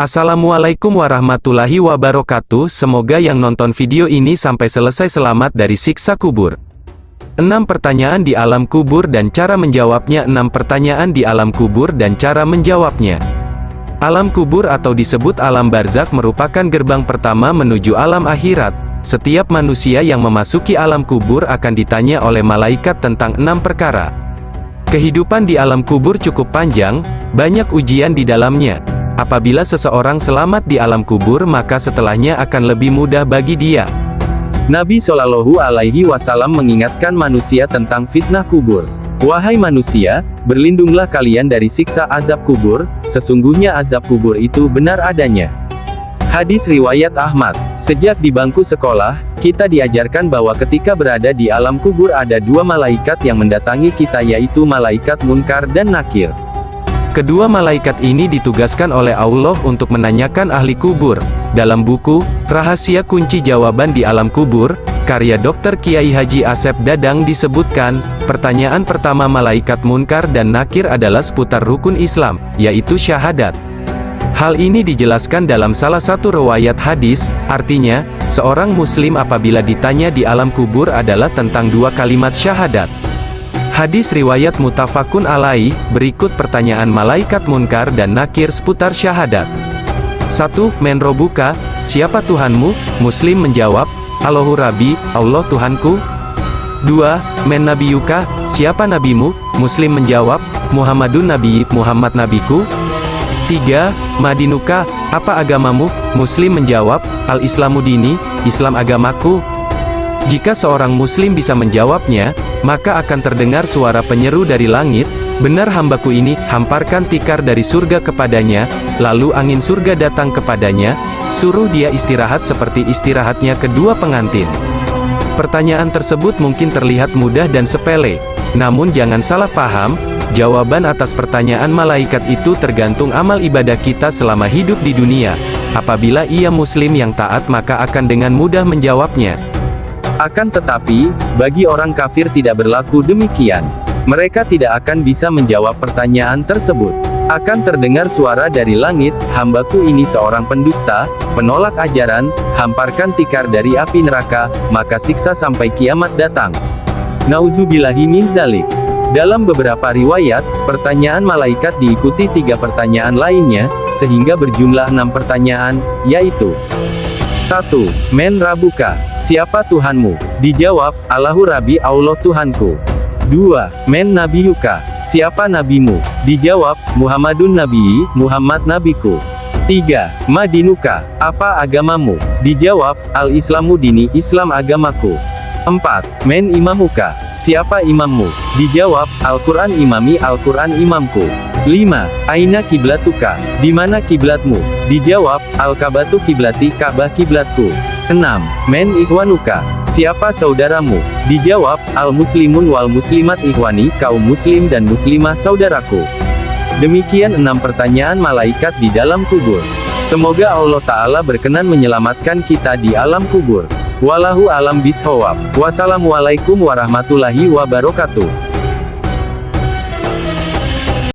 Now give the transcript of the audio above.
Assalamualaikum warahmatullahi wabarakatuh. Semoga yang nonton video ini sampai selesai selamat dari siksa kubur. 6 pertanyaan di alam kubur dan cara menjawabnya. 6 pertanyaan di alam kubur dan cara menjawabnya. Alam kubur atau disebut alam barzakh merupakan gerbang pertama menuju alam akhirat. Setiap manusia yang memasuki alam kubur akan ditanya oleh malaikat tentang 6 perkara. Kehidupan di alam kubur cukup panjang, banyak ujian di dalamnya. Apabila seseorang selamat di alam kubur, maka setelahnya akan lebih mudah bagi dia. Nabi Shallallahu Alaihi Wasallam mengingatkan manusia tentang fitnah kubur. Wahai manusia, berlindunglah kalian dari siksa azab kubur, sesungguhnya azab kubur itu benar adanya. Hadis riwayat Ahmad. Sejak di bangku sekolah, kita diajarkan bahwa ketika berada di alam kubur ada 2 malaikat yang mendatangi kita, yaitu malaikat Munkar dan Nakir. Kedua malaikat ini ditugaskan oleh Allah untuk menanyakan ahli kubur. Dalam buku Rahasia Kunci Jawaban di Alam Kubur, karya Dr. Kiai Haji Asep Dadang disebutkan, pertanyaan pertama malaikat Munkar dan Nakir adalah seputar rukun Islam, yaitu syahadat. Hal ini dijelaskan dalam salah satu riwayat hadis, artinya, seorang muslim apabila ditanya di alam kubur adalah tentang 2 kalimat syahadat. Hadis riwayat muttafaqun alaih. Berikut pertanyaan malaikat Munkar dan Nakir seputar syahadat. 1. Men robuka, siapa Tuhanmu? Muslim menjawab, Allahu Rabbi, Allah Tuhanku. 2. Men nabiyuka, siapa nabimu? Muslim menjawab, Muhammadun Nabi, Muhammad nabiku. 3. Madinuka, apa agamamu? Muslim menjawab, Al-Islamu dini, Islam agamaku. Jika seorang muslim bisa menjawabnya, maka akan terdengar suara penyeru dari langit, benar hambaku ini, hamparkan tikar dari surga kepadanya, lalu angin surga datang kepadanya, suruh dia istirahat seperti istirahatnya kedua pengantin. Pertanyaan tersebut mungkin terlihat mudah dan sepele, namun jangan salah paham, jawaban atas pertanyaan malaikat itu tergantung amal ibadah kita selama hidup di dunia. Apabila ia muslim yang taat, maka akan dengan mudah menjawabnya. Akan tetapi, bagi orang kafir tidak berlaku demikian. Mereka tidak akan bisa menjawab pertanyaan tersebut. Akan terdengar suara dari langit, hambaku ini seorang pendusta, penolak ajaran, hamparkan tikar dari api neraka, maka siksa sampai kiamat datang. Nauzubillahi min zalik. Dalam beberapa riwayat, pertanyaan malaikat diikuti 3 pertanyaan lainnya, sehingga berjumlah 6 pertanyaan, yaitu 1. Men rabuka, siapa Tuhanmu? Dijawab, Allahu Rabbi, Allah Tuhanku. 2. Men nabiyuka, siapa nabimu? Dijawab, Muhammadun Nabi, Muhammad nabiku. 3. Madinuka, apa agamamu? Dijawab, Al-Islamu dini, Islam agamaku. 4. Men imamuka, siapa imammu? Dijawab, Al-Quran imami, Al-Quran imamku. 5. Aina kiblatuka, di mana kiblatmu? Dijawab, Al-Kabatu kiblati, Ka'bah kiblatku. 6. Men ikhwanuka, siapa saudaramu? Dijawab, Al-Muslimun wal Muslimat ikhwani, kaum muslim dan muslimah saudaraku. Demikian 6 pertanyaan malaikat di dalam kubur. Semoga Allah Ta'ala berkenan menyelamatkan kita di alam kubur. Wallahu alam bishawab. Wassalamualaikum warahmatullahi wabarakatuh.